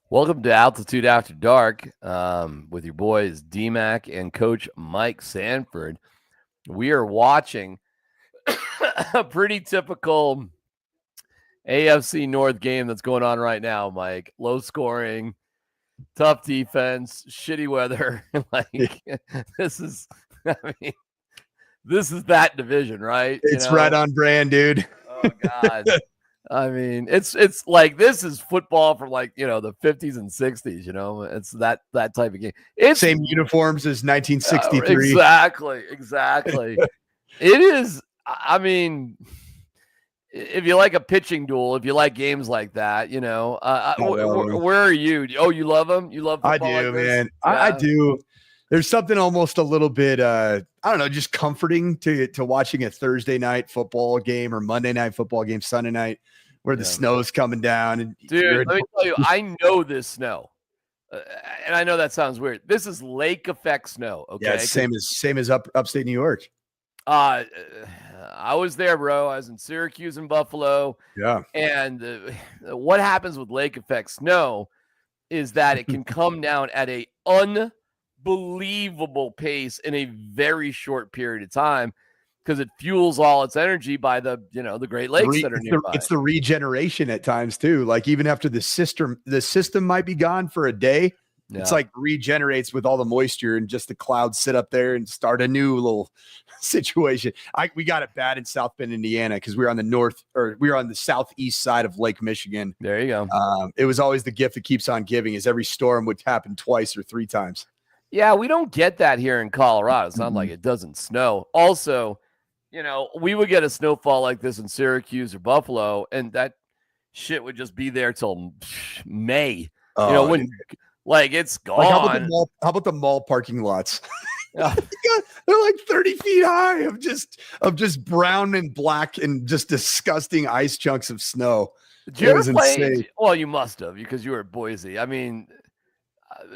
Welcome to Altitude After Dark with your boys DMac and Coach Mike Sanford. We are watching a pretty typical AFC North game that's going on right now, Mike. Low scoring, tough defense, shitty weather. This is, this is that division, right? It's right on brand, dude. Oh God. It's like this is football from the 50s and 60s, It's that type of game. It's same uniforms as 1963. Exactly. It is. If you like a pitching duel, if you like games like that, where are you? Oh, you love them? You love football? I do, like man. Yeah. I do. There's something almost a little bit, I don't know, just comforting to watching a Thursday night football game or Monday night football game, Sunday night, where the snow's coming down. And dude, let me tell you, I know this snow, and I know that sounds weird. This is lake effect snow. Okay, yeah, same as upstate New York. I was there, bro. I was in Syracuse and Buffalo. Yeah, and what happens with lake effect snow is that it can come down at a unbelievable pace in a very short period of time because it fuels all its energy by the Great Lakes that are nearby. It's the regeneration at times too. Like even after the system might be gone for a day. Yeah. It's like regenerates with all the moisture and just the clouds sit up there and start a new little situation. We got it bad in South Bend, Indiana, because we were on the southeast side of Lake Michigan. There you go. It was always the gift that keeps on giving, is every storm would happen twice or three times. Yeah, we don't get that here in Colorado. It's not like it doesn't snow. Also, we would get a snowfall like this in Syracuse or Buffalo, and that shit would just be there till May. When it's gone. Like how about the mall parking lots? Yeah. They're like 30 feet high of just brown and black and just disgusting ice chunks of snow. Did you ever play? Well, you must have, because you were at Boise.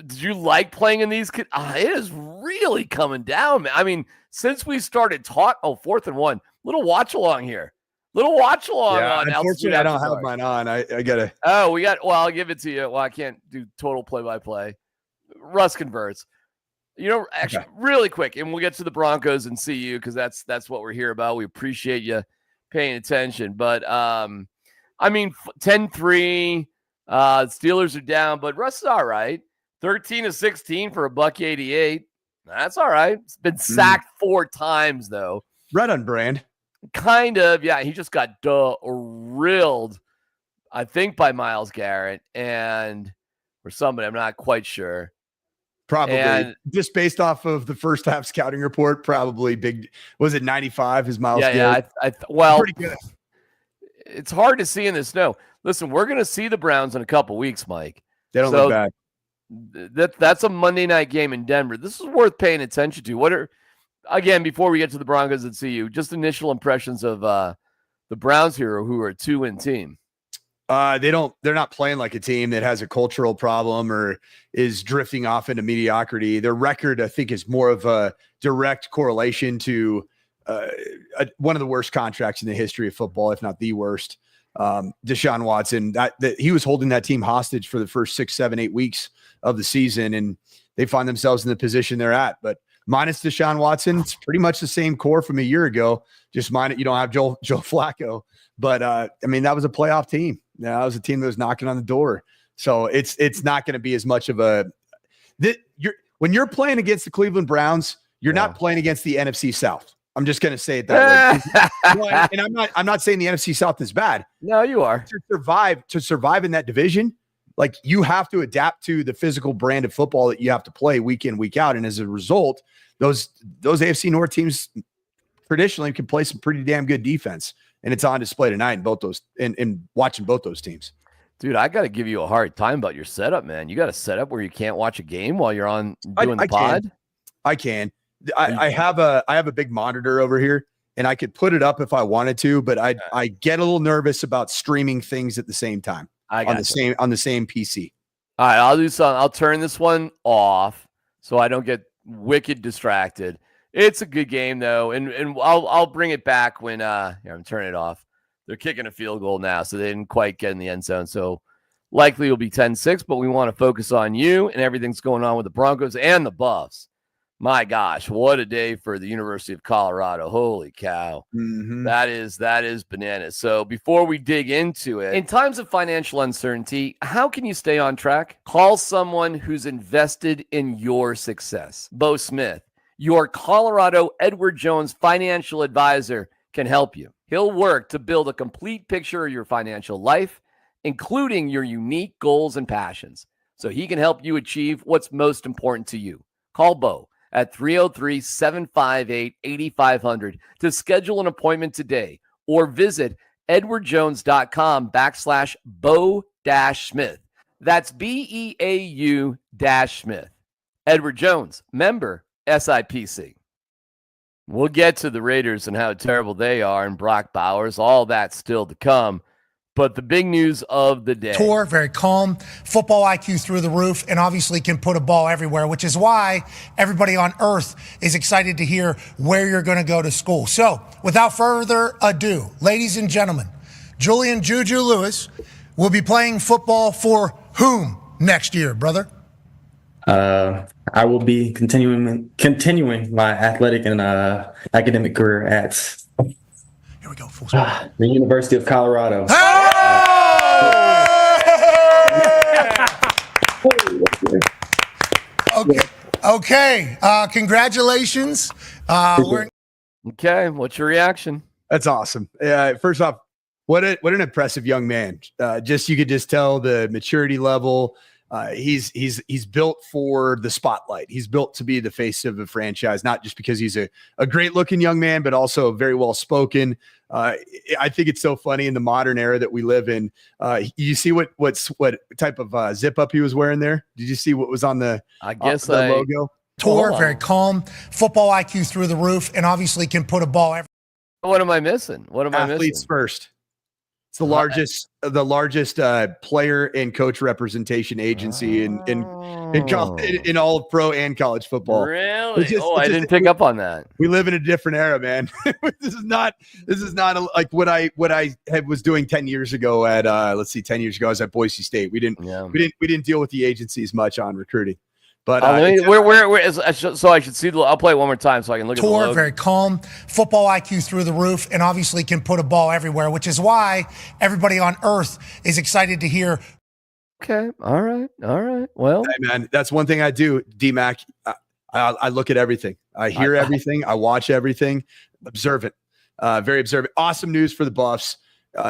Did you like playing in these? It is really coming down, man. Since we started 4th and 1, little watch along here. Yeah, unfortunately, I don't have mine on. I gotta. Oh, I'll give it to you. Well, I can't do total play-by-play. Russ converts. Actually, really quick, and we'll get to the Broncos and see you, because that's what we're here about. We appreciate you paying attention. But 10-3. Steelers are down, but Russ is all right. 13-16 for $188. That's all right. It's been sacked 4 times though. Right on brand. Kind of, yeah. He just got drilled, I think, by Myles Garrett or somebody. I'm not quite sure. Probably just based off of the first half scouting report. Probably big. Was it 95? Is Myles Garrett? Yeah. Well, pretty good. It's hard to see in the snow. Listen, we're going to see the Browns in a couple weeks, Mike. They don't look bad. That's a Monday night game in Denver. This is worth paying attention to. Again, before we get to the Broncos and see you, just initial impressions of the Browns here, who are a 2-win team. They're not playing like a team that has a cultural problem or is drifting off into mediocrity. Their record, I think, is more of a direct correlation to one of the worst contracts in the history of football, if not the worst. Deshaun Watson, that he was holding that team hostage for the first 6, 7, 8 weeks of the season, and they find themselves in the position they're at. But minus Deshaun Watson, it's pretty much the same core from a year ago. Just mind it, you don't have Joe Flacco. But that was a playoff team. That was a team that was knocking on the door. So it's not going to be as much of when you're playing against the Cleveland Browns, you're not playing against the NFC South. I'm just going to say it that way. And I'm not saying the NFC South is bad. No, you are. To survive in that division, like, you have to adapt to the physical brand of football that you have to play week in, week out. And as a result, those AFC North teams traditionally can play some pretty damn good defense. And it's on display tonight in both those and watching both those teams. Dude, I got to give you a hard time about your setup, man. You got a setup where you can't watch a game while you're on doing the pod? I can. I have a big monitor over here, and I could put it up if I wanted to, but I get a little nervous about streaming things at the same time on the same PC. All right, I'll do something. I'll turn this one off so I don't get wicked distracted. It's a good game though, and I'll bring it back when I'm turning it off. They're kicking a field goal now, so they didn't quite get in the end zone. So Likely you'll be 10-6, but we want to focus on you and everything's going on with the Broncos and the Buffs. My gosh, what a day for the University of Colorado. Holy cow. Mm-hmm. That is bananas. So before we dig into it, in times of financial uncertainty, how can you stay on track? Call someone who's invested in your success. Beau Smith, your Colorado Edward Jones financial advisor, can help you. He'll work to build a complete picture of your financial life, including your unique goals and passions, so he can help you achieve what's most important to you. Call Beau at 303-758-8500 to schedule an appointment today, or visit edwardjones.com/Beau-Smith. That's BEAU-Smith. Edward Jones, member SIPC. We'll get to the Raiders and how terrible they are and Brock Bowers, all that's still to come. But the big news of the day. Tour, very calm, football IQ through the roof, and obviously can put a ball everywhere, which is why everybody on earth is excited to hear where you're going to go to school. So, without further ado, ladies and gentlemen, Julian Juju Lewis will be playing football for whom next year, brother? I will be continuing my athletic and academic career at Here we go, full speed. the University of Colorado. Okay. Congratulations. Okay, what's your reaction? That's awesome. First off, what an impressive young man. You could just tell the maturity level. He's built for the spotlight. He's built to be the face of the franchise, not just because he's a great looking young man, but also very well spoken. I think it's so funny in the modern era that we live in. You see what type of zip up he was wearing there? Did you see what was on the logo? Tour, very calm, football IQ through the roof, and obviously can put a ball everywhere. What am I missing? Athletes first. It's the largest player and coach representation agency in all of pro and college football. Really? I didn't pick up on that. We live in a different era, man. This is not like what I was doing 10 years ago at 10 years ago I was at Boise State. We didn't deal with the agencies much on recruiting. But where is so I should see I'll play it one more time so I can look at the logo. Tour, very calm, football IQ through the roof, and obviously can put a ball everywhere, which is why everybody on earth is excited to hear. Okay, all right. Well, hey man, that's one thing I do, DMac. I look at everything. I hear everything. I watch everything. Observant, very observant. Awesome news for the Buffs.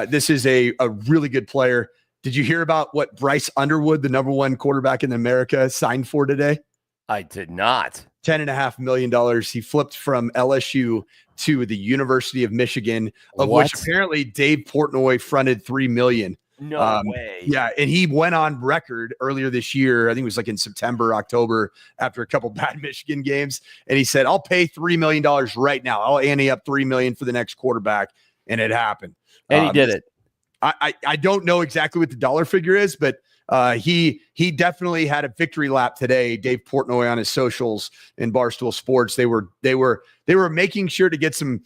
This is a really good player. Did you hear about what Bryce Underwood, the number one quarterback in America, signed for today? I did not. $10.5 million. He flipped from LSU to the University of Michigan, of which apparently Dave Portnoy fronted $3 million. No way. Yeah, and he went on record earlier this year, I think it was like in September, October, after a couple bad Michigan games, and he said, I'll pay $3 million right now. I'll ante up $3 million for the next quarterback, and it happened. And he did it. I don't know exactly what the dollar figure is, but he definitely had a victory lap today. Dave Portnoy on his socials in Barstool Sports, they were making sure to get some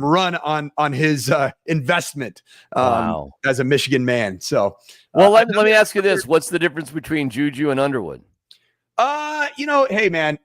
run on his investment as a Michigan man. So, let me ask you this: what's the difference between Juju and Underwood? Hey man,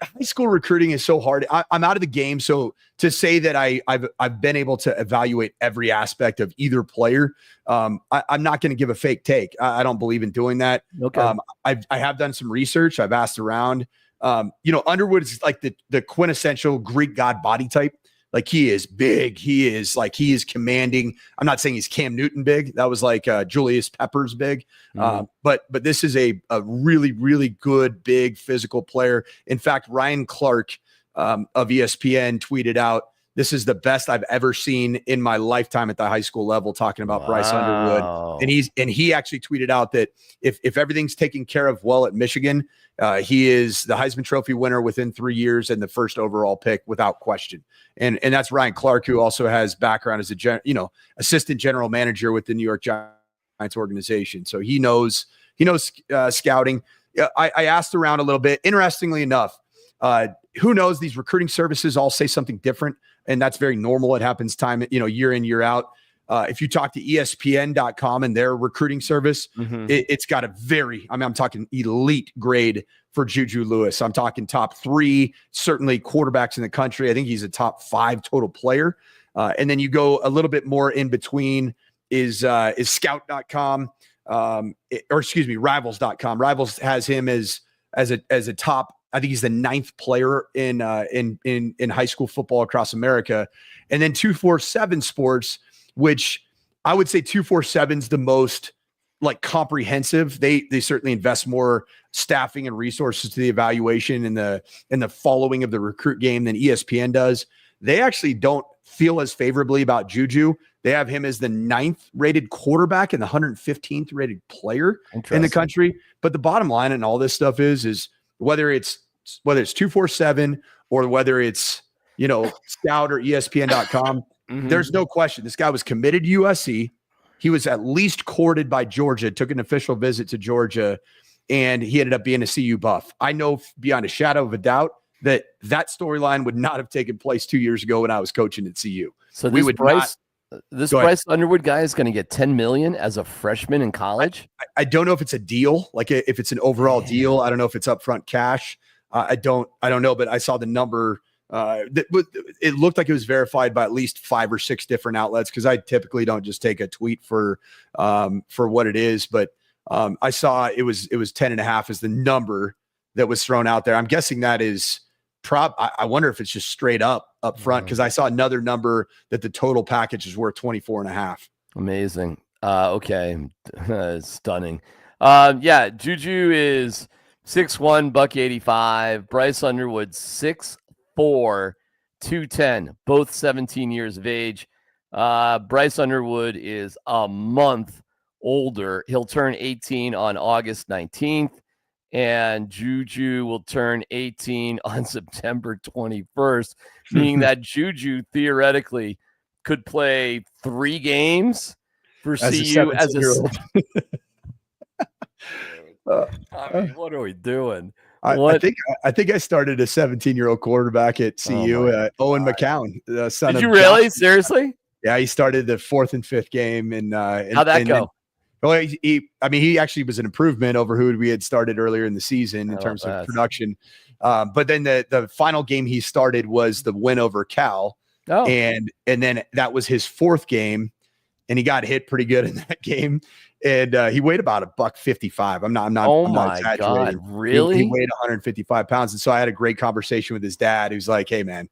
high school recruiting is so hard. I'm out of the game, so to say that I've been able to evaluate every aspect of either player, I'm not going to give a fake take. I don't believe in doing that. Okay. I have done some research. I've asked around. Underwood is like the quintessential Greek god body type. Like he is big. He is commanding. I'm not saying he's Cam Newton big. That was like Julius Peppers big. Mm-hmm. But this is a really, really good, big physical player. In fact, Ryan Clark of ESPN tweeted out, "This is the best I've ever seen in my lifetime at the high school level," talking about Bryce Underwood. And he actually tweeted out that if everything's taken care of well at Michigan, he is the Heisman Trophy winner within 3 years and the first overall pick without question. And that's Ryan Clark, who also has background as assistant general manager with the New York Giants organization. So he knows scouting. I asked around a little bit. Interestingly enough, who knows, these recruiting services all say something different, and that's very normal. It happens year in, year out. If you talk to ESPN.com and their recruiting service, it's got a I'm talking elite grade for Juju Lewis. I'm talking top 3, certainly quarterbacks in the country. I think he's a top 5 total player. And then you go a little bit more in between is scout.com, rivals.com. Rivals has him as a top, I think he's the 9th player in high school football across America. And then 247 Sports, which I would say 247's the most like comprehensive. They certainly invest more staffing and resources to the evaluation and the following of the recruit game than ESPN does. They actually don't feel as favorably about Juju. They have him as the 9th rated quarterback and the 115th rated player in the country. But the bottom line in all this stuff is whether it's 247 or whether it's, Scout or ESPN.com, there's no question. This guy was committed to USC. He was at least courted by Georgia, took an official visit to Georgia, and he ended up being a CU buff. I know beyond a shadow of a doubt that storyline would not have taken place 2 years ago when I was coaching at CU. So this Bryce Underwood guy is going to get $10 million as a freshman in college. I don't know if it's a deal, like if it's an overall deal. I don't know if it's upfront cash. I don't know, but I saw the number. It looked like it was verified by at least 5 or 6 different outlets, because I typically don't just take a tweet for what it is. But I saw it was 10.5 is the number that was thrown out there. I'm guessing that is I wonder if it's just straight up front, because I saw another number that the total package is worth 24.5. Amazing. Okay. Stunning. Juju is 6'1", $185. Bryce Underwood 6'4", 210, both 17 years of age. Bryce Underwood is a month older. He'll turn 18 on August 19th. And Juju will turn 18 on September 21st, meaning that Juju theoretically could play 3 games for CU as what are we doing? I think I started a 17-year-old quarterback at CU, Owen McCown, the son of. Did you really? Seriously? Yeah, he started the 4th and 5th game, and how'd that go? Well, he actually was an improvement over who we had started earlier in the season in terms of production. But then the final game he started was the win over Cal. Oh. And then that was his 4th game, and he got hit pretty good in that game. And he weighed about $155. I'm not exaggerating. God, really? He weighed 155 pounds. And so I had a great conversation with his dad, who's like, "Hey man,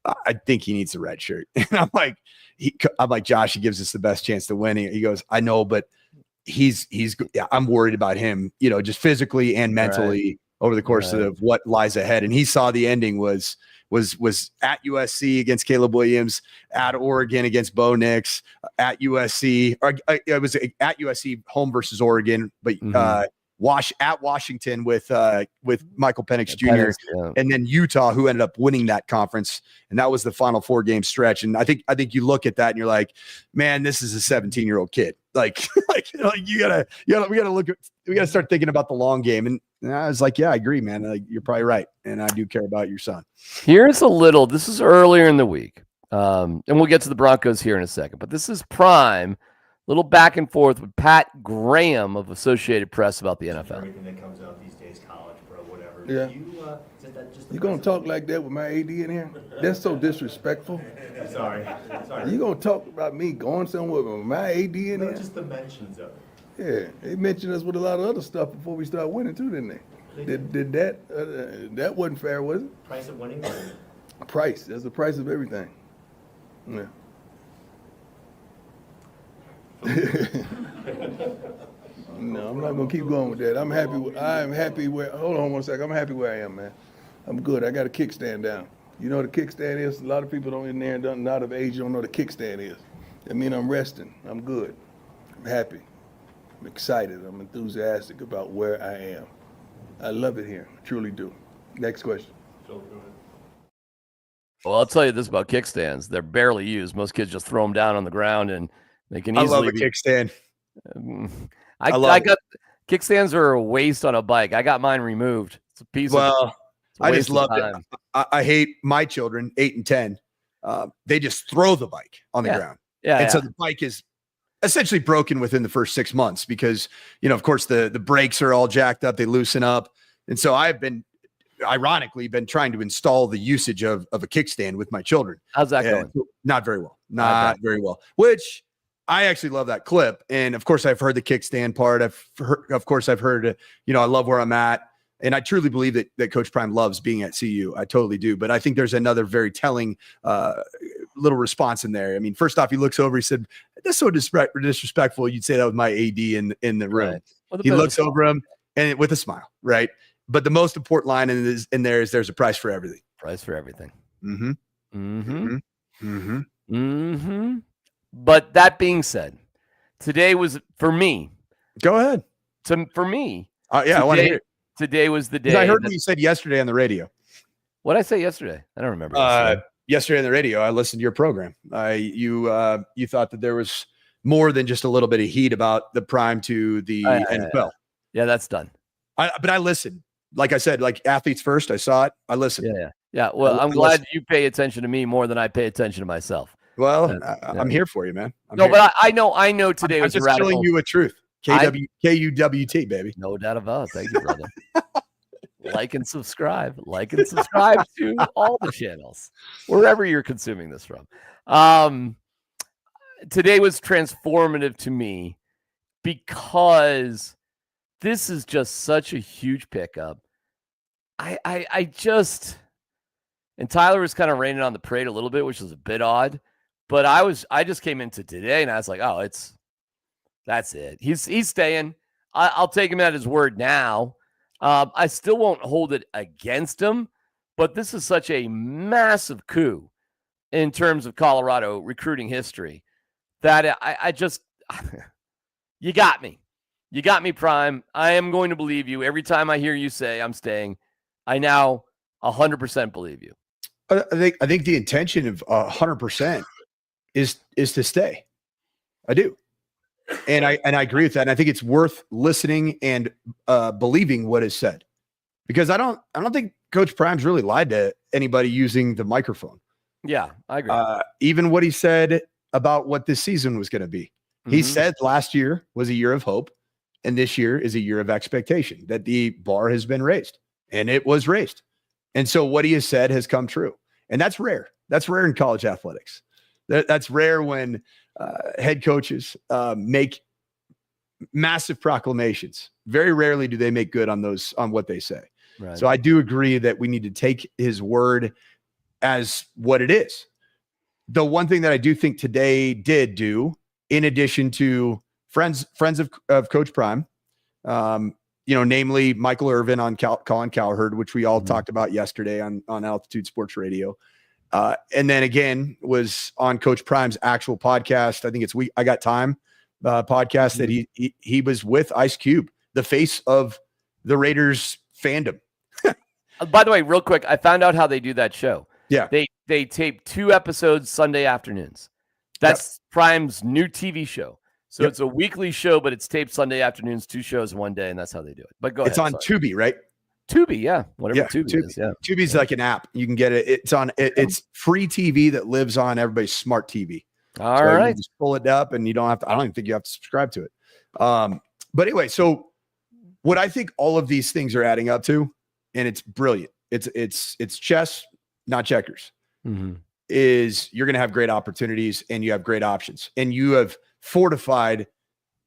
I think he needs a red shirt." And I'm like, Josh, he gives us the best chance to win. He goes, "I know, but I'm worried about him, just physically and mentally over the course of what lies ahead." And he saw the ending was at USC against Caleb Williams, at Oregon against Bo Nix, at USC, or it was at USC home versus Oregon, but at Washington with Michael Penix Jr. And then Utah, who ended up winning that conference, and that was the final 4-game stretch. And I think you look at that and you're like, man, this is a 17-year-old kid. We gotta start thinking about the long game. And I was like, yeah, I agree, man. You're probably right, and I do care about your son. This is earlier in the week, and we'll get to the Broncos here in a second. But this is prime. Little back and forth with Pat Graham of Associated Press about the NFL. Everything that comes out these days, college, bro, whatever. Yeah. You gonna talk like that with my AD in here? That's so disrespectful. Sorry. You gonna talk about me going somewhere with my AD in here? Just the mentions of it. Yeah, they mentioned us with a lot of other stuff before we start winning too, didn't they? Did that? That wasn't fair, was it? Price of winning. Price. That's the price of everything. Yeah. No, I'm not gonna keep going with that. I'm happy where. Hold on one second. I'm happy where I am, man. I'm good. I got a kickstand down. You know what a kickstand is? A lot of people don't in there and not of age don't know what a kickstand is. I mean, I'm resting. I'm good. I'm happy. I'm excited. I'm enthusiastic about where I am. I love it here. I truly do. Next question. Well, I'll tell you this about kickstands. They're barely used. Most kids just throw them down on the ground, and they can easily. I love a kickstand. I got kickstands are a waste on a bike. I got mine removed. It's a piece of. I just love it. I hate my children, 8 and 10. They just throw the bike on the ground. Yeah. And so the bike is essentially broken within the first 6 months because, of course, the brakes are all jacked up. They loosen up. And so I've been, ironically, trying to install the usage of a kickstand with my children. How's that going? Not very well. Not very well, which I actually love that clip. And of course, I've heard the kickstand part. Of course, I've heard, I love where I'm at. And I truly believe that Coach Prime loves being at CU. I totally do. But I think there's another very telling little response in there. I mean, first off, he looks over. He said, "That's so disrespectful. You'd say that was my AD in the room." Right. Well, he looks over him and with a smile, right? But the most important line in there is there's a price for everything. Price for everything. Mm-hmm. Mm-hmm. Mm-hmm. Mm-hmm. But that being said, today was for me. Go ahead. For me. Yeah, I want to hear it. Today was the day. I heard what you said yesterday on the radio. What did I say yesterday? I don't remember. Yesterday on the radio, I listened to your program. You thought that there was more than just a little bit of heat about the Prime to the NFL. Yeah, that's done. But I listened. Like I said, like athletes first. I saw it. I listened. Yeah. Well, I'm glad you pay attention to me more than I pay attention to myself. Well, I'm here for you, man. But I know today was just radical. telling you a truth. KUWT, baby. No doubt about it. Thank you, brother. Like and subscribe to all the channels, wherever you're consuming this from. Today was transformative to me because this is just such a huge pickup. I just, and Tyler was kind of raining on the parade a little bit, which was a bit odd, but I just came into today and I was like, oh, that's it. He's staying. I'll take him at his word now. I still won't hold it against him, but this is such a massive coup in terms of Colorado recruiting history that I just, you got me. You got me, Prime. I am going to believe you. Every time I hear you say I'm staying, I now 100% believe you. I think the intention of 100% is to stay. I do. And I agree with that. And I think it's worth listening and believing what is said, because I don't think Coach Prime's really lied to anybody using the microphone. Yeah, I agree. Even what he said about what this season was going to be. He said last year was a year of hope, and this year is a year of expectation, that the bar has been raised, and it was raised. And so what he has said has come true. And that's rare. That's rare in college athletics. That's rare when head coaches make massive proclamations. Very rarely do they make good on what they say. Right. So I do agree that we need to take his word as what it is. The one thing that I do think today did do, in addition to friends of Coach Prime, namely Michael Irvin on Colin Cowherd, which we all talked about yesterday on Altitude Sports Radio. And then again was on Coach Prime's actual podcast. I think it's I Got Time podcast that he was with Ice Cube, the face of the Raiders fandom. By the way, real quick, I found out how they do that show. Yeah. They tape 2 episodes Sunday afternoons. That's Prime's new TV show. So it's a weekly show, but it's taped Sunday afternoons, 2 shows in one day, and that's how they do it. But go ahead. It's on Tubi, right? Tubi, yeah. Whatever Tubi is, yeah. Tubi's like an app. You can get it. It's free TV that lives on everybody's smart TV. All right. You just pull it up and you don't have to, I don't even think you have to subscribe to it. But anyway, so what I think all of these things are adding up to, and it's brilliant. It's chess, not checkers. Is you're going to have great opportunities and you have great options, and you have fortified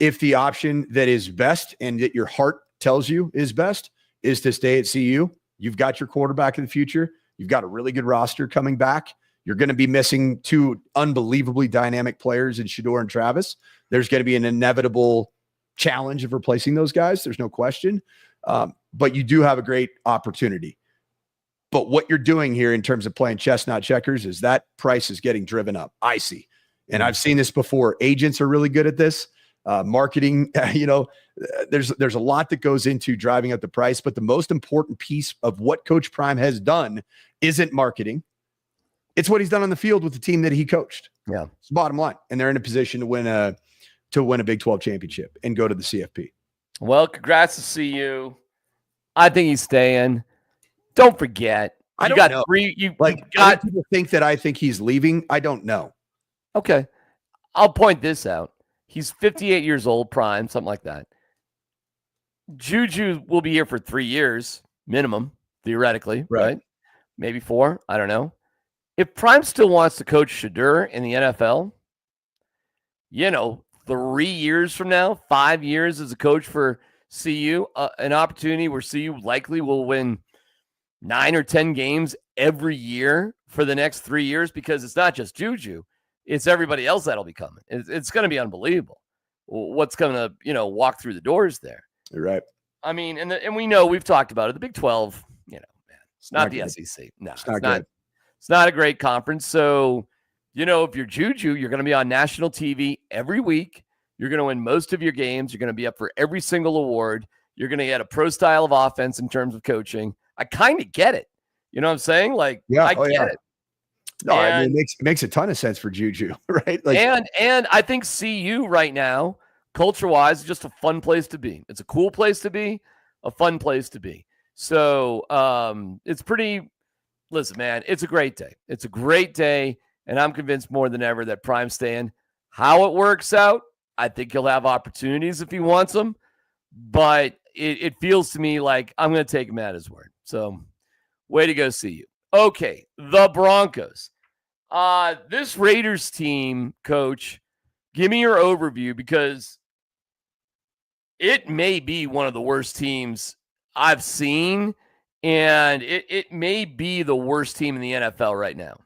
if the option that is best and that your heart tells you is best is to stay at CU. You've got your quarterback of the future. You've got a really good roster coming back. You're going to be missing 2 unbelievably dynamic players in Shedeur and Travis. There's going to be an inevitable challenge of replacing those guys. There's no question. But you do have a great opportunity. But what you're doing here in terms of playing chess, not checkers, is that price is getting driven up. I see. And I've seen this before. Agents are really good at this. Marketing, there's a lot that goes into driving up the price, but the most important piece of what Coach Prime has done isn't marketing. It's what he's done on the field with the team that he coached. Yeah. It's the bottom line. And they're in a position to win a Big 12 championship and go to the CFP. Well, congrats to see you. I think he's staying. Don't forget. I don't know. You got people think that I think he's leaving. I don't know. Okay. I'll point this out. He's 58 years old, prime, something like that. Juju will be here for 3 years minimum, theoretically, right? Maybe 4. I don't know. If Prime still wants to coach Shadur in the NFL, 3 years from now, 5 years as a coach for CU, an opportunity where CU likely will win 9 or 10 games every year for the next 3 years, because it's not just Juju, it's everybody else that'll be coming. It's going to be unbelievable what's going to, walk through the doors there. You're right. I mean, and we know, we've talked about it. The Big 12, man, it's not the good. SEC. No, it's not good. It's not a great conference. So, if you're Juju, you're going to be on national TV every week. You're going to win most of your games. You're going to be up for every single award. You're going to get a pro style of offense in terms of coaching. I kind of get it. You know what I'm saying? Like, I get it. No, I mean, it makes a ton of sense for Juju, right? Like, and I think CU right now, culture-wise, is just a fun place to be. It's a cool place to be, a fun place to be. So it's pretty. Listen, man, it's a great day. It's a great day, and I'm convinced more than ever that Prime's staying. How it works out, I think he'll have opportunities if he wants them, but it feels to me like I'm going to take him at his word. So, way to go, CU. Okay, the Broncos. This Raiders team, Coach, give me your overview, because it may be one of the worst teams I've seen, and it may be the worst team in the NFL right now.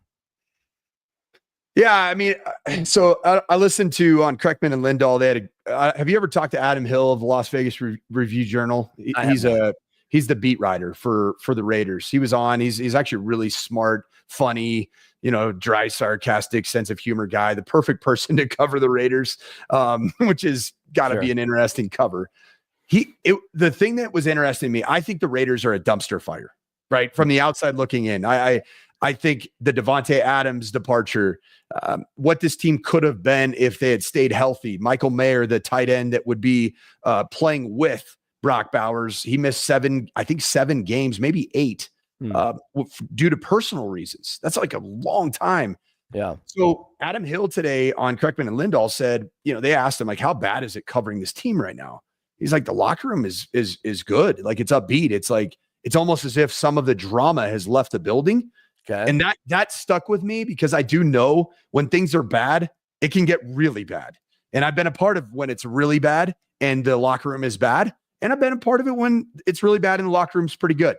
Yeah, I mean, so I listened to on Kreckman and Lindahl. They had have you ever talked to Adam Hill of the Las Vegas Review Journal? He's the beat writer for the Raiders. He was on. He's actually a really smart, funny, dry, sarcastic sense of humor guy. The perfect person to cover the Raiders, which is got to be an interesting cover. The thing that was interesting to me, I think the Raiders are a dumpster fire, right? From the outside looking in. I think the Devontae Adams departure, what this team could have been if they had stayed healthy. Michael Mayer, the tight end that would be playing with Brock Bowers, he missed 7 games, maybe 8, due to personal reasons. That's like a long time. Yeah. So Adam Hill today on Kreckman and Lindahl said, they asked him, like, how bad is it covering this team right now? He's like, the locker room is good. Like, it's upbeat. It's like, it's almost as if some of the drama has left the building. Okay. And that stuck with me, because I do know when things are bad, it can get really bad. And I've been a part of when it's really bad and the locker room is bad. And I've been a part of it when it's really bad and the locker room's pretty good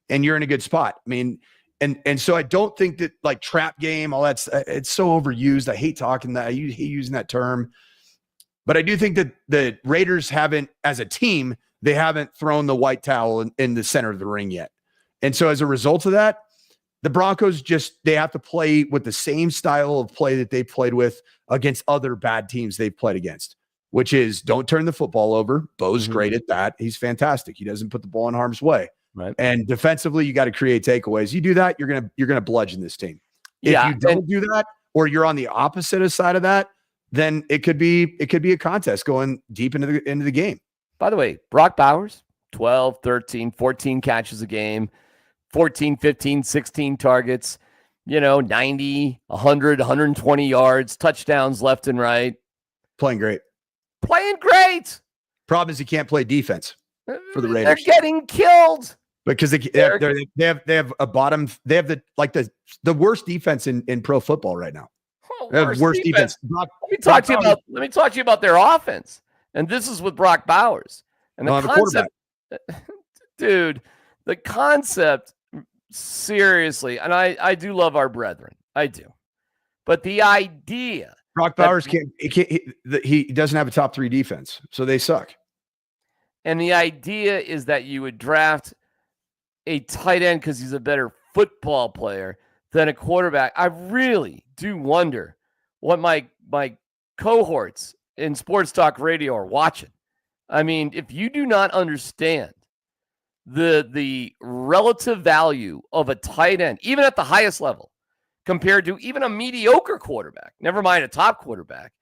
and you're in a good spot. I mean, and so I don't think that, like, trap game, all that's, it's so overused. I hate talking that. I hate using that term. But I do think that the Raiders haven't, as a team, they haven't thrown the white towel in the center of the ring yet. And so as a result of that, the Broncos they have to play with the same style of play that they played with against other bad teams they've played against, which is don't turn the football over. Beau's great at that. He's fantastic. He doesn't put the ball in harm's way. Right. And defensively, you got to create takeaways. You do that, you're gonna bludgeon this team. If you don't do that, or you're on the opposite side of that, then it could be a contest going deep into the game. By the way, Brock Bowers, 12, 13, 14 catches a game, 14, 15, 16 targets, 90, 100, 120 yards, touchdowns left and right. Playing great. Problem is he can't play defense for the Raiders. They're getting killed. Because they have a bottom. They have the worst defense in pro football right now. Worst defense. Let me talk to you about their offense. And this is with Brock Bowers. And the concept, dude, the concept, seriously, and I do love our brethren. I do. But the idea. Brock Bowers he doesn't have a top 3 defense, so they suck. And the idea is that you would draft a tight end because he's a better football player than a quarterback. I really do wonder what my cohorts in sports talk radio are watching. I mean, if you do not understand the relative value of a tight end, even at the highest level, compared to even a mediocre quarterback, never mind a top quarterback,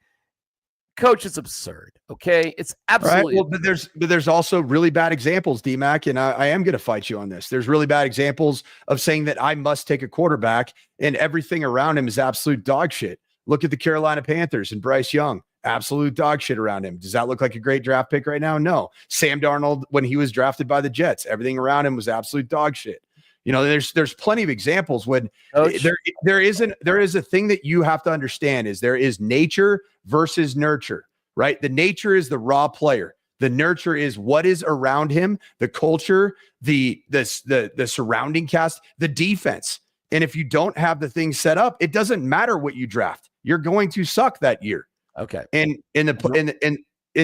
Coach, it's absurd. Okay, it's absolutely. Right. Well, but there's also really bad examples, DMac, and I am going to fight you on this. There's really bad examples of saying that I must take a quarterback and everything around him is absolute dog shit. Look at the Carolina Panthers and Bryce Young. Absolute dog shit around him. Does that look like a great draft pick right now? No. Sam Darnold, when he was drafted by the Jets, everything around him was absolute dog shit. You know, there's plenty of examples when there is a thing that you have to understand is there is nature versus nurture, right? The nature is the raw player. The nurture is what is around him, the culture, the surrounding cast, the defense. And if you don't have the thing set up, it doesn't matter what you draft. You're going to suck that year. Okay. And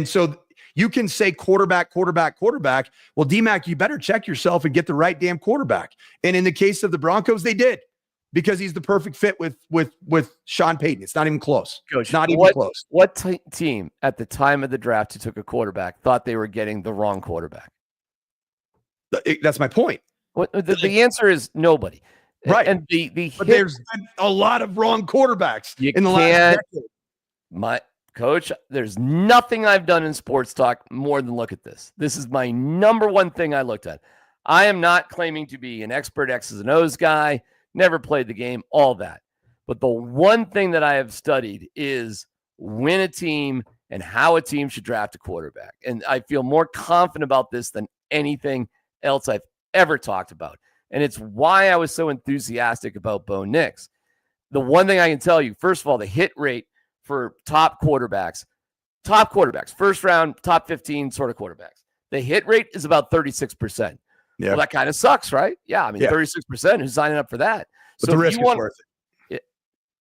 so you can say quarterback. Well, DMac, you better check yourself and get the right damn quarterback. And in the case of the Broncos, they did, because he's the perfect fit with Sean Payton. It's not even close. Coach, not even close. What team at the time of the draft who took a quarterback thought they were getting the wrong quarterback? That's my point. The answer is nobody. Right. And but there's been a lot of wrong quarterbacks in the last decade. Coach, there's nothing I've done in sports talk more than look at this. This is my number one thing I looked at. I am not claiming to be an expert X's and O's guy, never played the game, all that. But the one thing that I have studied is win a team and how a team should draft a quarterback. And I feel more confident about this than anything else I've ever talked about. And it's why I was so enthusiastic about Bo Nix. The one thing I can tell you, first of all, the hit rate for top quarterbacks, first round, top 15 sort of quarterbacks. The hit rate is about 36%. Yeah. Well, that kind of sucks, right? Yeah, I mean, 36%, who's signing up for that? But the risk is worth it.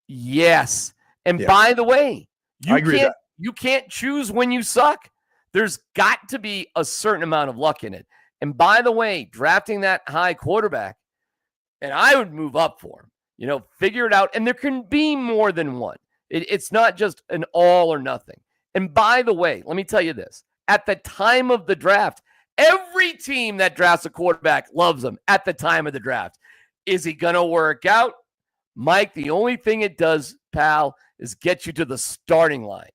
Yes. And by the way, you can't choose when you suck. There's got to be a certain amount of luck in it. And by the way, drafting that high quarterback, and I would move up for him, figure it out. And there can be more than one. It's not just an all or nothing. And by the way, let me tell you this. At the time of the draft, every team that drafts a quarterback loves him at the time of the draft. Is he going to work out? Mike, the only thing it does, pal, is get you to the starting line.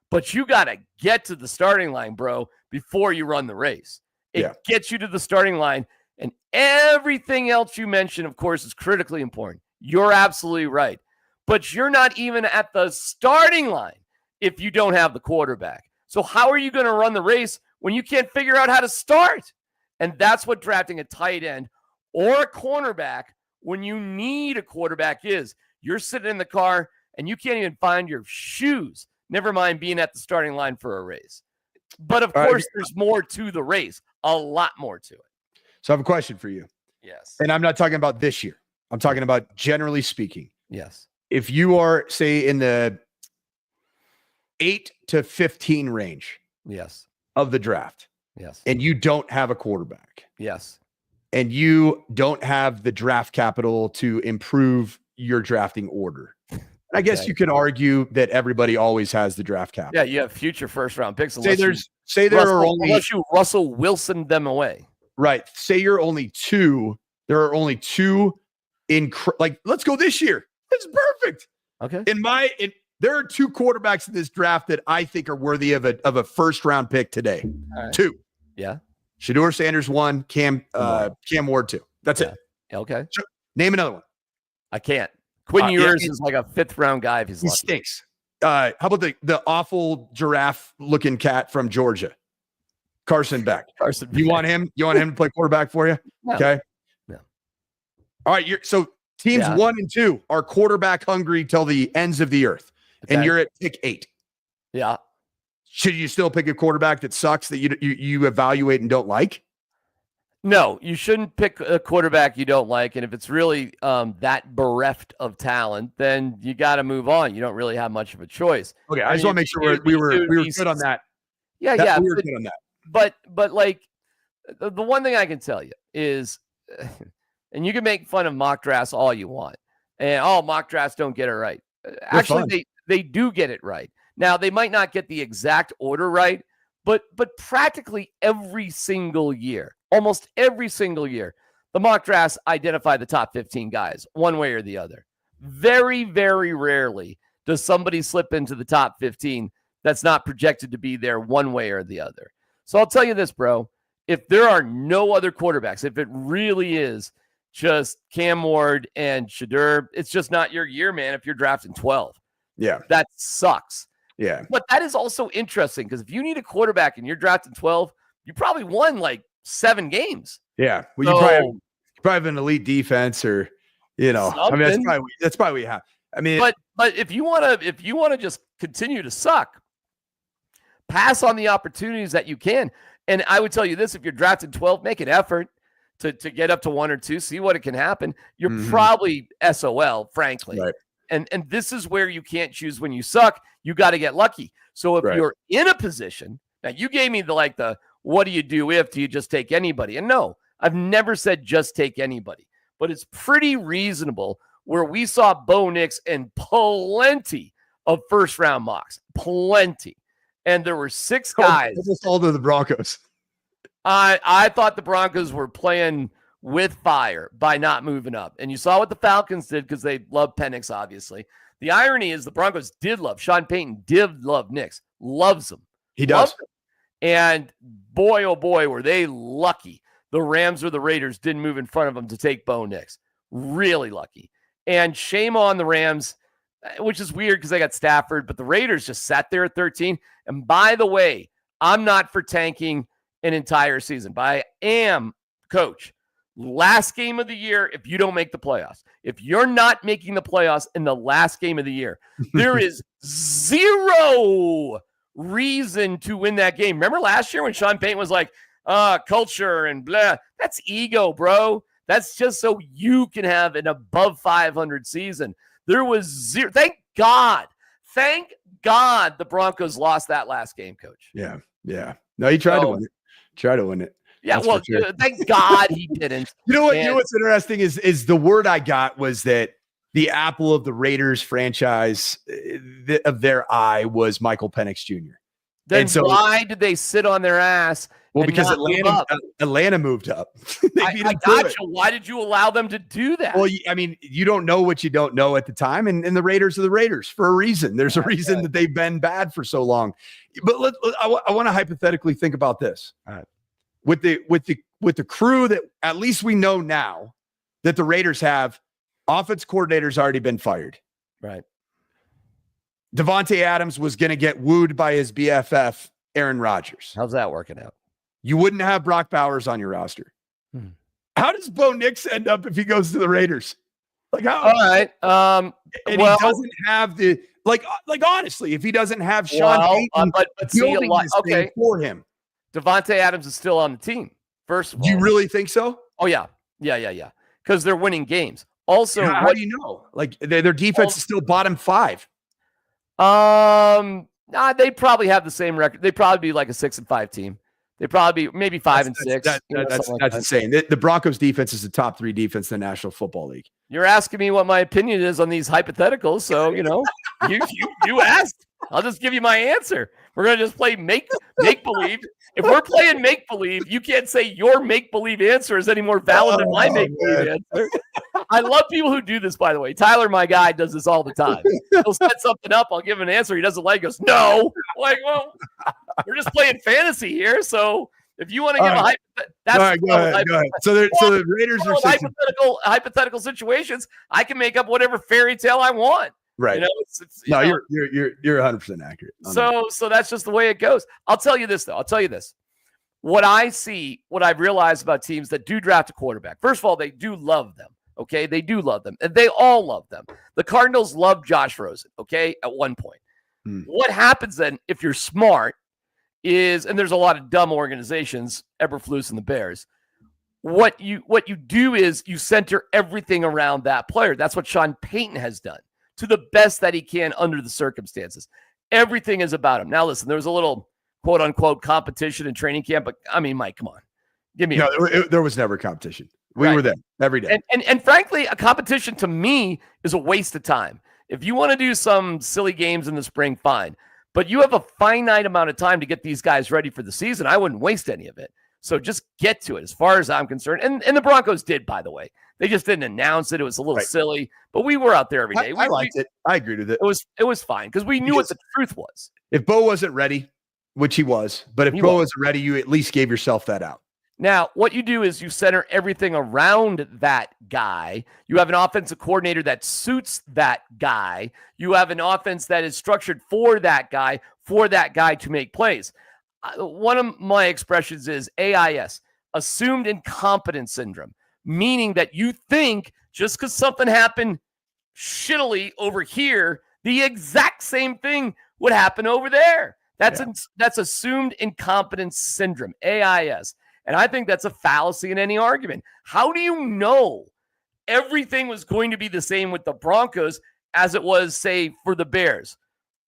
But you got to get to the starting line, bro, before you run the race. It gets you to the starting line. And everything else you mentioned, of course, is critically important. You're absolutely right. But you're not even at the starting line if you don't have the quarterback. So how are you going to run the race when you can't figure out how to start? And that's what drafting a tight end or a cornerback when you need a quarterback is. You're sitting in the car and you can't even find your shoes, never mind being at the starting line for a race. But of course, there's more to the race, a lot more to it. So I have a question for you. Yes. And I'm not talking about this year. I'm talking about generally speaking. Yes. If you are, say, in the 8 to 15 range of the draft, and you don't have a quarterback, and you don't have the draft capital to improve your drafting order, I guess you could argue that everybody always has the draft capital. Yeah, you have future first-round picks. Unless you Russell Wilson them away. Right. Say you're only two. There are only two let's go this year. It's perfect. Okay. There are two quarterbacks in this draft that I think are worthy of a first round pick today. Right. Two. Yeah. Shedeur Sanders 1, Cam Ward 2. That's it. Okay. So, name another one. I can't. Quinn Ewers is like a fifth round guy if he's lucky. Stinks. How about the awful giraffe looking cat from Georgia? Carson Beck. You want him? You want him to play quarterback for you? No. Okay. No. All right. So teams 1 and 2 are quarterback hungry till the ends of the earth. Okay. And you're at pick 8. Yeah. Should you still pick a quarterback that sucks that you evaluate and don't like? No, you shouldn't pick a quarterback you don't like. And if it's really that bereft of talent, then you got to move on. You don't really have much of a choice. Okay. I just want to make sure we were good on that. Yeah. We were good on that. But like the one thing I can tell you is, and you can make fun of mock drafts all you want, and mock drafts don't get it right. Actually, they do get it right. Now they might not get the exact order right, but practically every single year, almost every single year, the mock drafts identify the top 15 guys one way or the other. Very, very rarely does somebody slip into the top 15 that's not projected to be there one way or the other. So I'll tell you this, bro. If there are no other quarterbacks, if it really is just Cam Ward and Shedeur, it's just not your year, man, if you're drafting 12. Yeah. That sucks. Yeah. But that is also interesting because if you need a quarterback and you're drafting 12, you probably won like 7 games. Yeah. Well, So, you probably have an elite defense or, I mean, something. that's probably what you have. I mean, but if you want to just continue to suck, pass on the opportunities that you can. And I would tell you this, if you're drafted 12, make an effort to get up to 1 or 2, see what it can happen. You're probably SOL, frankly. Right. And this is where you can't choose when you suck. You got to get lucky. So if you're in a position, now you gave me the what do you do if? Do you just take anybody? And no, I've never said just take anybody. But it's pretty reasonable where we saw Bo Nix in plenty of first-round mocks. Plenty. And there were 6 guys. Almost all to the Broncos. I thought the Broncos were playing with fire by not moving up. And you saw what the Falcons did because they love Penix, obviously. The irony is the Broncos did love. Sean Payton did love Nix. Loves him. He does. And boy, oh boy, were they lucky. The Rams or the Raiders didn't move in front of them to take Bo Nix. Really lucky. And shame on the Rams, which is weird because they got Stafford, but the Raiders just sat there at 13. And by the way, I'm not for tanking an entire season, but I am, coach, last game of the year if you don't make the playoffs. If you're not making the playoffs in the last game of the year, there is zero reason to win that game. Remember last year when Sean Payton was like, culture and blah? That's ego, bro. That's just so you can have an above 500 season. There was zero. Thank God the Broncos lost that last game, coach. Yeah. Yeah. No, he tried to win it. Tried to win it. Yeah, That's well, sure. thank God he didn't. You know what's interesting is the word I got was that the apple of the Raiders franchise of their eye was Michael Penix Jr. Then why did they sit on their ass? Well, because Atlanta moved up. I got you. Why did you allow them to do that? Well, I mean, you don't know what you don't know at the time, and the Raiders are the Raiders for a reason. There's a reason that they've been bad for so long. But I want to hypothetically think about this. With the crew that at least we know now that the Raiders have, offense coordinator's already been fired. Right. Devontae Adams was going to get wooed by his BFF, Aaron Rodgers. How's that working out? You wouldn't have Brock Bowers on your roster. How does Bo Nix end up if he goes to the Raiders? Like how? All right. And he doesn't have the like honestly, if he doesn't have Sean Payton but see, thing for him. Devontae Adams is still on the team. First of all. Do you really think so? Oh yeah. Because they're winning games. Also, how do you know? Like their defense is still bottom 5. They probably have the same record. They'd probably be like a 6-5 team. They probably be maybe 5 and 6. That's insane. The Broncos defense is the top 3 defense in the National Football League. You're asking me what my opinion is on these hypotheticals, so you asked. I'll just give you my answer. We're gonna just play make believe. If we're playing make believe, you can't say your make believe answer is any more valid than my make believe answer. I love people who do this, by the way. Tyler, my guy, does this all the time. He'll set something up. I'll give him an answer. He doesn't like. He goes, no. Like, well, we're just playing fantasy here. So if you want to give a hypothetical, that's all right, go ahead. So the Raiders are hypothetical situations. I can make up whatever fairy tale I want. Right. You're 100% accurate. So that's just the way it goes. I'll tell you this, though. What I see, what I've realized about teams that do draft a quarterback. First of all, they do love them. Okay. They do love them. And they all love them. The Cardinals love Josh Rosen. Okay. At one point. What happens then if you're smart is, and there's a lot of dumb organizations, Eberflus and the Bears. What you do is you center everything around that player. That's what Sean Payton has done to the best that he can under the circumstances. Everything is about him. Now, listen, there was a little quote unquote competition in training camp, but I mean, Mike, come on. Give me there was never competition. We were there every day. And frankly, a competition to me is a waste of time. If you want to do some silly games in the spring, fine. But you have a finite amount of time to get these guys ready for the season. I wouldn't waste any of it. So just get to it as far as I'm concerned. And the Broncos did, by the way. They just didn't announce it. It was a little silly, but we were out there every day. I liked it. I agreed with it. It was fine because we knew what the truth was. If Bo wasn't ready, which he was, but if Bo wasn't ready, you at least gave yourself that out. Now, what you do is you center everything around that guy. You have an offensive coordinator that suits that guy. You have an offense that is structured for that guy to make plays. One of my expressions is AIS, assumed incompetence syndrome, meaning that you think just because something happened shittily over here, the exact same thing would happen over there. That's assumed incompetence syndrome, AIS. And I think that's a fallacy in any argument. How do you know everything was going to be the same with the Broncos as it was, say, for the Bears?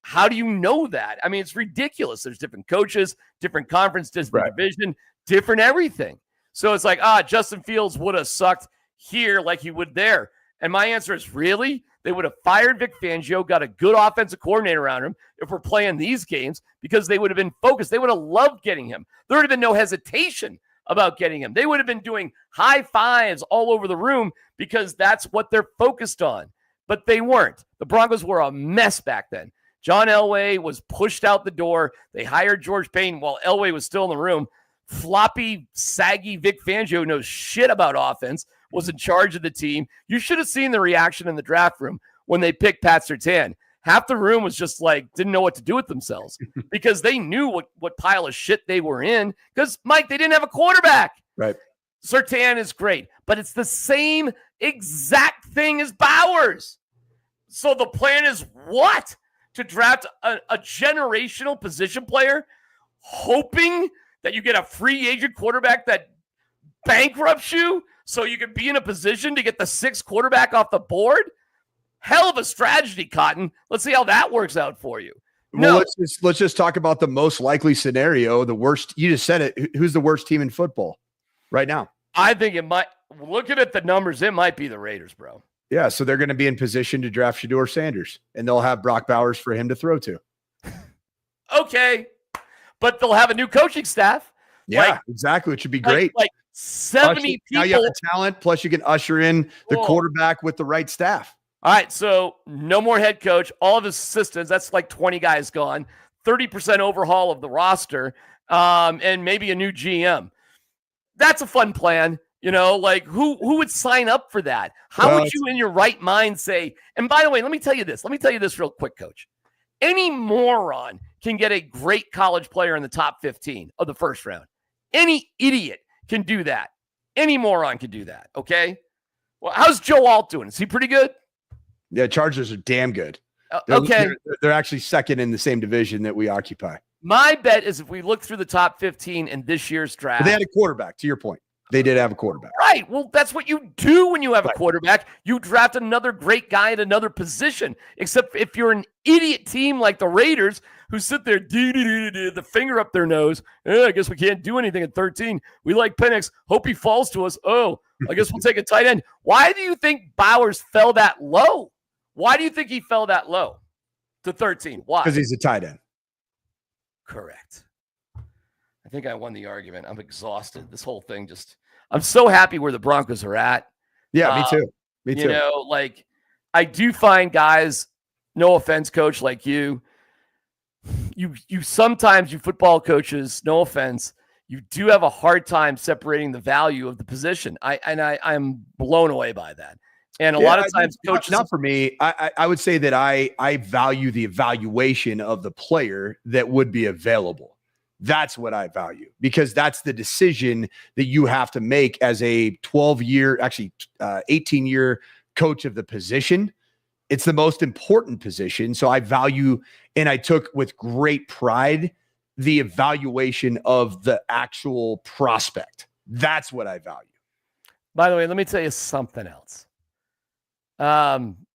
How do you know that? I mean, it's ridiculous. There's different coaches, different conference, different division, different everything. So it's like, Justin Fields would have sucked here like he would there. And my answer is, really? They would have fired Vic Fangio, got a good offensive coordinator around him if we're playing these games, because they would have been focused. They would have loved getting him. There would have been no hesitation about getting him. They would have been doing high fives all over the room because that's what they're focused on. But they weren't. The Broncos were a mess back then. John Elway was pushed out the door. They hired George Payton while Elway was still in the room. Floppy, saggy Vic Fangio knows shit about offense, was in charge of the team. You should have seen the reaction in the draft room when they picked Pat Surtain. Half the room was just like, didn't know what to do with themselves because they knew what pile of shit they were in because, Mike, they didn't have a quarterback. Right. Surtain is great, but it's the same exact thing as Bowers. So the plan is what? To draft a generational position player, hoping that you get a free agent quarterback that bankrupts you so you can be in a position to get the sixth quarterback off the board? Hell of a strategy, Cotton. Let's see how that works out for you. Well, let's just talk about the most likely scenario. The worst, you just said it. Who's the worst team in football right now? I think it might, looking at the numbers, it might be the Raiders, bro. Yeah, so they're going to be in position to draft Shedeur Sanders, and they'll have Brock Bowers for him to throw to. Okay, but they'll have a new coaching staff. Yeah, exactly. It should be great. Like 70 Now people. you have the talent, plus you can usher in the quarterback with the right staff. All right, so no more head coach. All of his assistants, that's like 20 guys gone. 30% overhaul of the roster, and maybe a new GM. That's a fun plan. You know, like who would sign up for that? How would you in your right mind say, and by the way, let me tell you this real quick, Coach. Any moron can get a great college player in the top 15 of the first round. Any idiot can do that. Any moron can do that, okay? Well, how's Joe Alt doing? Is he pretty good? Yeah, Chargers are damn good. Okay. They're actually second in the same division that we occupy. My bet is if we look through the top 15 in this year's draft. But they had a quarterback, to your point. They did have a quarterback. Right. Well, that's what you do when you have a quarterback. You draft another great guy at another position. Except if you're an idiot team like the Raiders who sit there, the finger up their nose. I guess we can't do anything at 13. We like Penix. Hope he falls to us. Oh, I guess we'll take a tight end. Why do you think Bowers fell that low? Why do you think he fell that low to 13? Why? Because he's a tight end. Correct. I think I won the argument. I'm exhausted. This whole thing I'm so happy where the Broncos are at. Yeah, me too. Me too. You know, like I do find guys, no offense, Coach, like you sometimes, you football coaches, no offense, you do have a hard time separating the value of the position. I'm blown away by that. And a lot of times coaches. Not for me. I would say that I value the evaluation of the player that would be available. That's what I value, because that's the decision that you have to make as a 18-year coach of the position. It's the most important position. So I value, and I took with great pride, the evaluation of the actual prospect. That's what I value. By the way, let me tell you something else.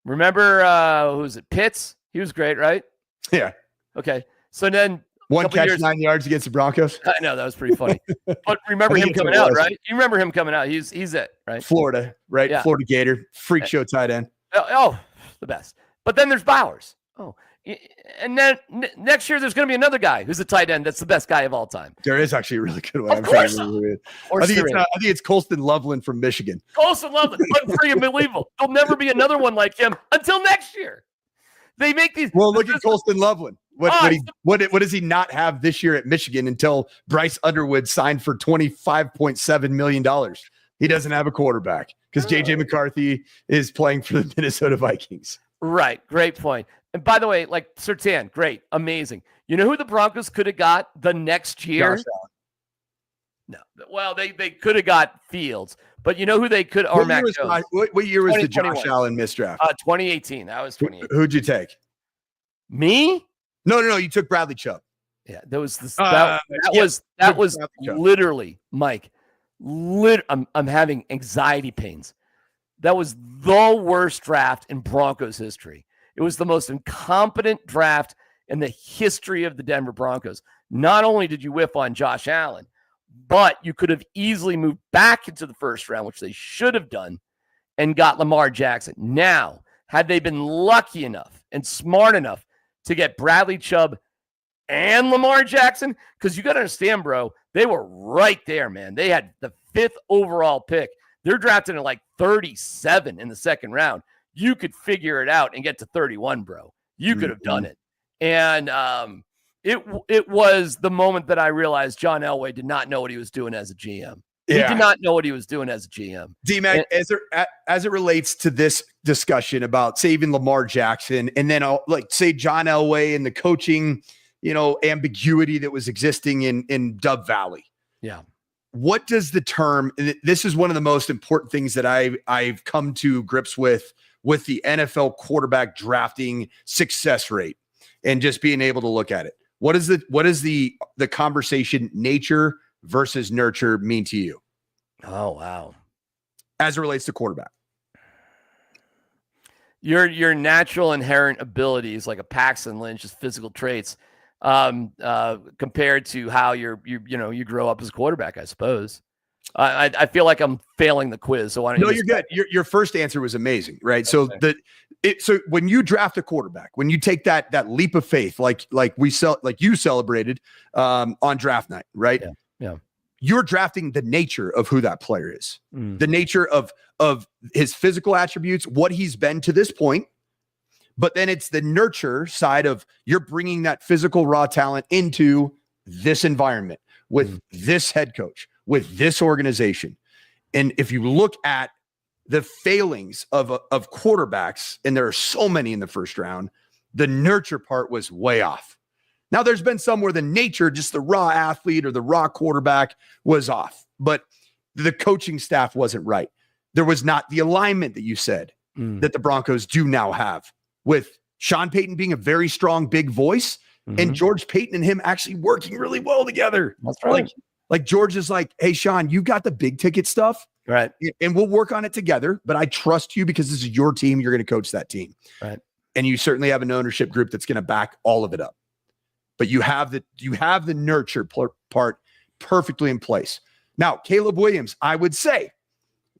Remember, who was it? Pitts? He was great, right? Yeah. Okay. So then, one catch, 9 yards against the Broncos. I know, that was pretty funny. But remember him coming out, right? You remember him coming out. He's it, right? Florida, right? Yeah. Florida Gator, freak show tight end. Oh, the best. But then there's Bowers. Oh, and then next year there's going to be another guy who's a tight end that's the best guy of all time. There is actually a really good one. Of course. I think it's Colston Loveland from Michigan. Colston Loveland, unbelievable. There'll never be another one like him until next year. They make these. Well, look at Colston Loveland. What does he not have this year at Michigan until Bryce Underwood signed for $25.7 million? He doesn't have a quarterback because JJ McCarthy is playing for the Minnesota Vikings. Right. Great point. And by the way, like Surtain, great, amazing. You know who the Broncos could have got the next year? Josh Allen. No. Well, they could have got Fields, but you know who they could? Or Mac Jones. What year was the 2021. Josh Allen misdraft? 2018. That was 2018. Who'd you take? Me? No. You took Bradley Chubb. Yeah, that was that was literally, Mike. I'm having anxiety pains. That was the worst draft in Broncos history. It was the most incompetent draft in the history of the Denver Broncos. Not only did you whiff on Josh Allen, but you could have easily moved back into the first round, which they should have done, and got Lamar Jackson. Now, had they been lucky enough and smart enough to get Bradley Chubb and Lamar Jackson, because you got to understand, bro, they were right there, man. They had the 5th overall pick. They're drafted at like 37 in the second round. You could figure it out and get to 31, bro. You could have done it. And it was the moment that I realized John Elway did not know what he was doing as a GM. He did not know what he was doing as a GM. DMac, as it relates to this discussion about saving Lamar Jackson, and then say John Elway and the coaching, ambiguity that was existing in Dove Valley. Yeah. What does the term? This is one of the most important things that I've come to grips with the NFL quarterback drafting success rate, and just being able to look at it. What is the conversation nature versus nurture mean to you? Oh, wow. As it relates to quarterback. Your natural inherent abilities, like a Paxton Lynch's physical traits, compared to how you grow up as a quarterback, I suppose. I feel like I'm failing the quiz. So why don't you? No, you're good. Your first answer was amazing, right? Okay. So when you draft a quarterback, when you take that leap of faith, like you celebrated on draft night, right? Yeah. You're drafting the nature of who that player is, the nature of his physical attributes, what he's been to this point. But then it's the nurture side of you're bringing that physical raw talent into this environment with this head coach, with this organization. And if you look at the failings of quarterbacks, and there are so many in the first round, the nurture part was way off. Now, there's been some where the nature, just the raw athlete or the raw quarterback was off, but the coaching staff wasn't right. There was not the alignment that you said that the Broncos do now have, with Sean Payton being a very strong, big voice, and George Payton and him actually working really well together. That's right. Like George is like, hey, Sean, you got the big ticket stuff. Right. And we'll work on it together, but I trust you because this is your team. You're going to coach that team. Right. And you certainly have an ownership group that's going to back all of it up. But you have the nurture part perfectly in place. Now, Caleb Williams, I would say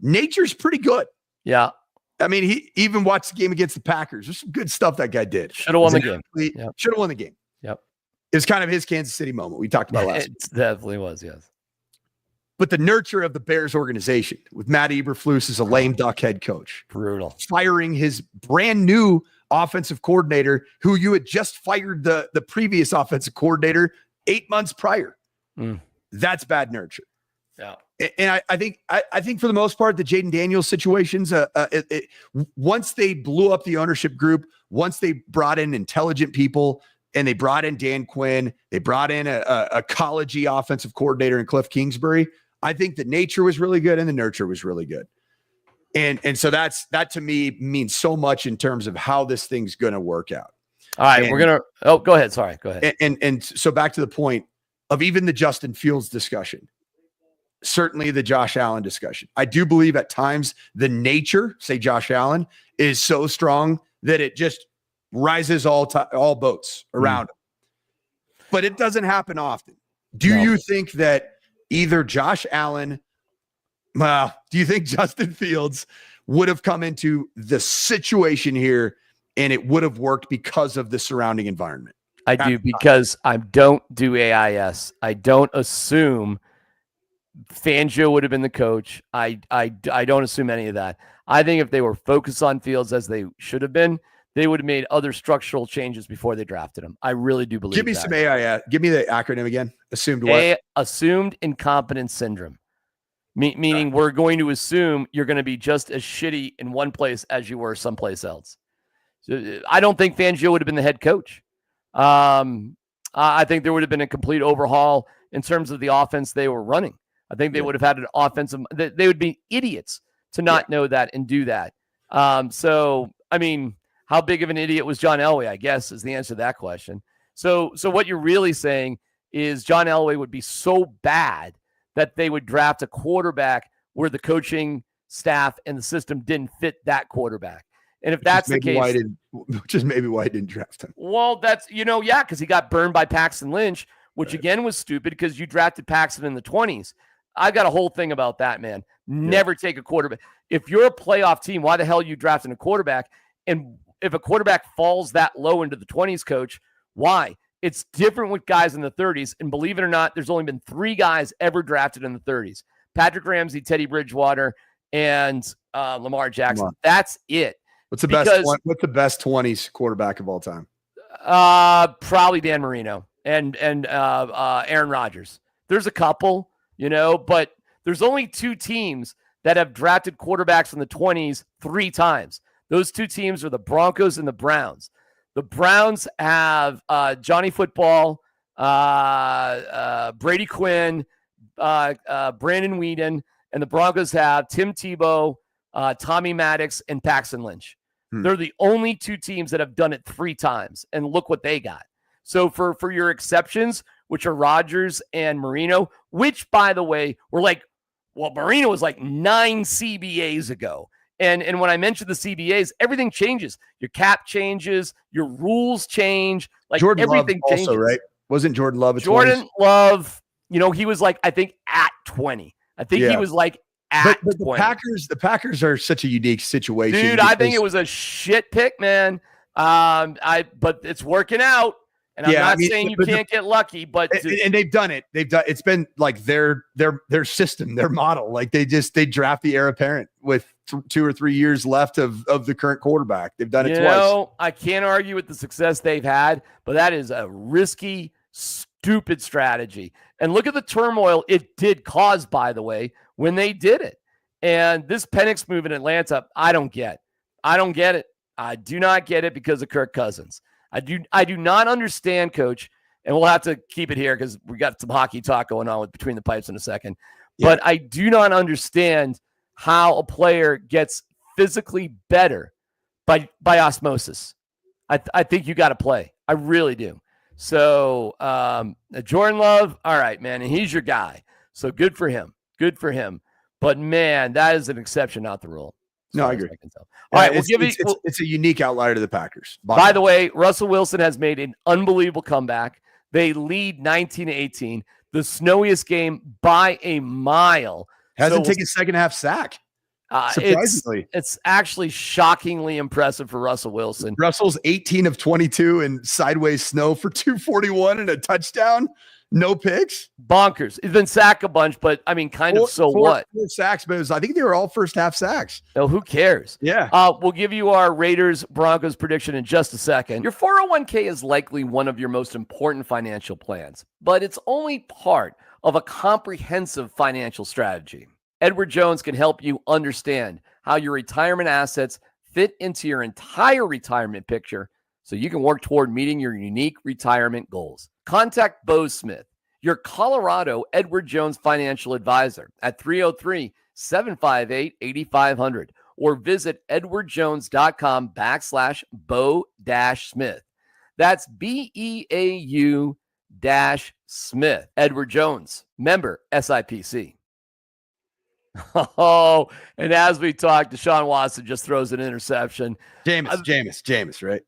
nature's pretty good. Yeah. I mean, he even watched the game against the Packers. There's some good stuff that guy did. Should have won the game. Should have won the game. Yep. It was kind of his Kansas City moment we talked about last week. It definitely was, yes. But the nurture of the Bears organization with Matt Eberflus as a lame duck head coach. Brutal. Firing his brand new offensive coordinator, who you had just fired the previous offensive coordinator 8 months prior. That's bad nurture. Yeah. And I think for the most part, the Jaden Daniels situations, once they blew up the ownership group, once they brought in intelligent people, and they brought in Dan Quinn, they brought in a college-y offensive coordinator in Cliff Kingsbury, I think the nature was really good and the nurture was really good. And so that to me means so much in terms of how this thing's going to work out. All right, go ahead. Sorry, go ahead. And so back to the point of even the Justin Fields discussion, certainly the Josh Allen discussion. I do believe at times the nature, say Josh Allen, is so strong that it just rises all boats around him. But it doesn't happen often. Do you think that either Josh Allen, do you think Justin Fields would have come into the situation here and it would have worked because of the surrounding environment? I do, because I don't do AIS. I don't assume Fangio would have been the coach. I don't assume any of that. I think if they were focused on Fields as they should have been, they would have made other structural changes before they drafted him. I really do believe Give me that. some AI. Give me the acronym again. Assumed what? Assumed incompetence syndrome. Meaning we're going to assume you're going to be just as shitty in one place as you were someplace else. So I don't think Fangio would have been the head coach. I think there would have been a complete overhaul in terms of the offense they were running. I think they would have had an offensive. They would be idiots to not know that and do that. So, I mean, how big of an idiot was John Elway, I guess, is the answer to that question. So what you're really saying is John Elway would be so bad that they would draft a quarterback where the coaching staff and the system didn't fit that quarterback. And if that's the case, which is maybe why I didn't draft him. Well, that's, because he got burned by Paxton Lynch, which again was stupid because you drafted Paxton in the 20s. I've got a whole thing about that, man. Never take a quarterback. If you're a playoff team, why the hell are you drafting a quarterback? And if a quarterback falls that low into the 20s, coach, why? It's different with guys in the 30s. And believe it or not, there's only been 3 guys ever drafted in the 30s. Patrick Ramsey, Teddy Bridgewater, and Lamar Jackson. That's it. What's the best 20s quarterback of all time? Probably Dan Marino and Aaron Rodgers. There's a couple, but there's only 2 teams that have drafted quarterbacks in the 20s 3 times. Those 2 teams are the Broncos and the Browns. The Browns have Johnny Football, Brady Quinn, Brandon Weeden, and the Broncos have Tim Tebow, Tommy Maddox, and Paxton Lynch. They're the only 2 teams that have done it 3 times, and look what they got. So for your exceptions, which are Rodgers and Marino, which, by the way, were Marino was 9 CBAs ago. And when I mentioned the CBAs, everything changes. Your cap changes, your rules change. Jordan everything Love changes. Also, right? Wasn't Jordan Love a 20s? Jordan Love, he was I think at 20. I think he was at but the Packers are such a unique situation. Dude, I think it was a shit pick, man. But it's working out. And I'm not saying you can't get lucky, but and they've done it. It's been their system, their model. They draft the heir apparent with 2 or 3 years left of the current quarterback. They've done it twice. I can't argue with the success they've had, but that is a risky, stupid strategy. And look at the turmoil it did cause, by the way, when they did it. And this Penix move in Atlanta, I don't get it. I do not get it because of Kirk Cousins. I do not understand, Coach, and we'll have to keep it here because we got some hockey talk going on with Between the Pipes in a second. Yeah. But I do not understand how a player gets physically better by osmosis. I think you got to play. I really do. So Jordan Love, all right, man, and he's your guy. So good for him. Good for him. But, man, that is an exception, not the rule. No, I agree. All right, it's a unique outlier to the Packers. By the way, Russell Wilson has made an unbelievable comeback. They lead 19-18, the snowiest game by a mile. Hasn't taken a second half sack. Surprisingly, it's actually shockingly impressive for Russell Wilson. Russell's 18 of 22 and sideways snow for 241 and a touchdown. No picks. Bonkers. He's been sacked a bunch, but I mean, what? 4 sacks, but I think they were all first half sacks. No, who cares? Yeah. We'll give you our Raiders Broncos prediction in just a second. Your 401k is likely one of your most important financial plans, but it's only part of a comprehensive financial strategy. Edward Jones can help you understand how your retirement assets fit into your entire retirement picture so you can work toward meeting your unique retirement goals. Contact Beau Smith, your Colorado Edward Jones financial advisor at 303-758-8500 or visit edwardjones.com/Beau-Smith. That's BEAU-Smith. Edward Jones, member SIPC. Oh, and as we talked, Deshaun Watson just throws an interception. Jameis, right?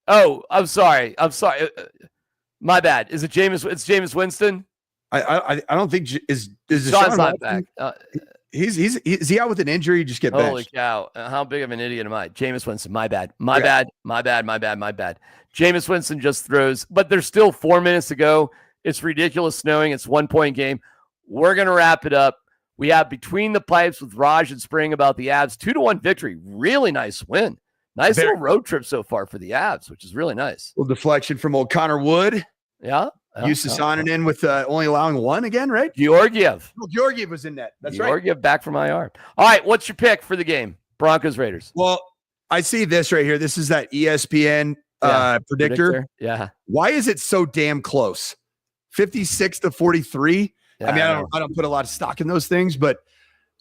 Oh, I'm sorry. My bad. Is it Jameis? It's Jameis Winston. I don't think is Deshaun's not back. Is he out with an injury? Just get benched. Holy cow! How big of an idiot am I? Jameis Winston. My bad. Jameis Winston just throws, but there's still 4 minutes to go. It's ridiculous snowing. It's 1-point game. We're gonna wrap it up. We have Between the Pipes with Raj and Spring about the Avs 2-1 victory. Really nice win. Nice little road trip so far for the Avs, which is really nice. Little deflection from old Connor Wood. Yeah. Justus Sonnen with only allowing one again, right? Georgiev. Oh, Georgiev was in net. That's right. Georgiev back from IR. All right, what's your pick for the game? Broncos Raiders. Well, I see this right here. This is that ESPN predictor. Yeah. Why is it so damn close? 56-43. Yeah, I mean, I don't put a lot of stock in those things, but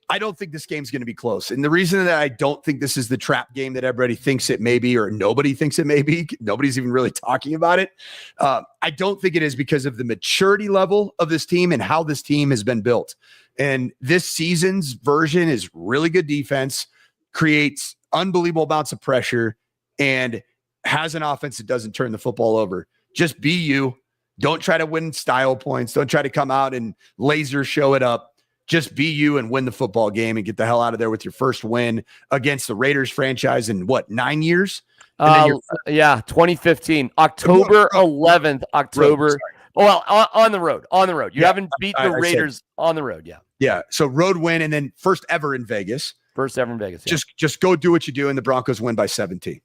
I don't think this game's going to be close. And the reason that I don't think this is the trap game that everybody thinks it may be, or nobody thinks it may be, nobody's even really talking about it. I don't think it is because of the maturity level of this team and how this team has been built. And this season's version is really good defense, creates unbelievable amounts of pressure, and has an offense that doesn't turn the football over. Just be you. Don't try to win style points. Don't try to come out and laser show it up. Just be you and win the football game and get the hell out of there with your first win against the Raiders franchise in 9 years? 2015, October 11th, October. On the road. You haven't beat the Raiders on the road. Yeah. Yeah. So road win, and then first ever in Vegas. Yeah. Just go do what you do, and the Broncos win by 17.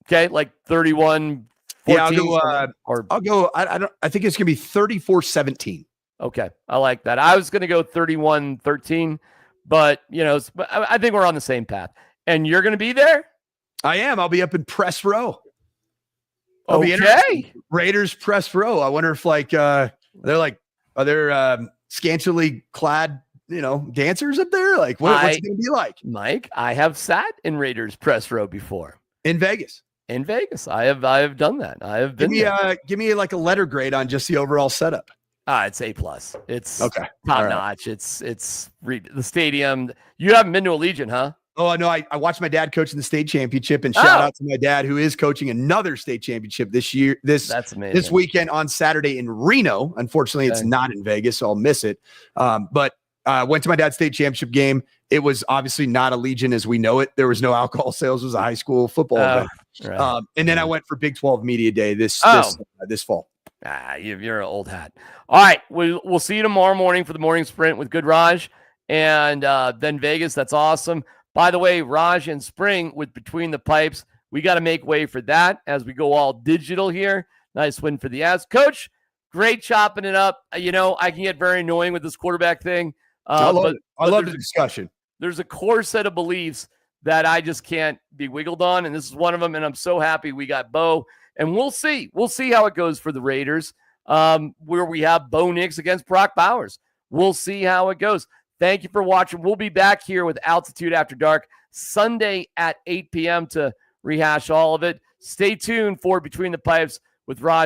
Okay, like 31. 14, yeah, I'll go. I think it's gonna be 34-17. Okay, I like that. I was going to go 31-13, but I think we're on the same path. And you're going to be there? I am. I'll be up in press row. Okay. Raiders press row. I wonder if are there scantily clad, dancers up there? Like what's it going to be like? Mike, I have sat in Raiders press row before. In Vegas. I have done that. I have been there. Give me like a letter grade on just the overall setup. It's A+. It's okay. Top notch. It's the stadium. You haven't been to Allegiant, huh? Oh no, I watched my dad coach in the state championship, and shout out to my dad who is coaching another state championship this year. That's amazing. This weekend on Saturday in Reno. Unfortunately, it's not in Vegas, so I'll miss it. But went to my dad's state championship game. It was obviously not Allegiant as we know it. There was no alcohol sales. It was a high school football event. Right. And then I went for Big 12 Media Day this fall. You're an old hat. All right, we'll see you tomorrow morning for the morning sprint with Good Raj, and then Vegas. That's awesome. By the way, Raj and Spring with Between the Pipes. We got to make way for that as we go all digital here. Nice win for the Avs. Coach, great chopping it up. I can get very annoying with this quarterback thing. I love the discussion. There's a core set of beliefs that I just can't be wiggled on, and this is one of them, and I'm so happy we got Beau. And we'll see how it goes for the Raiders, where we have Bo Nix against Brock Bowers. We'll see how it goes. Thank you for watching. We'll be back here with Altitude After Dark Sunday at 8 p.m. to rehash all of it. Stay tuned for Between the Pipes with Raj.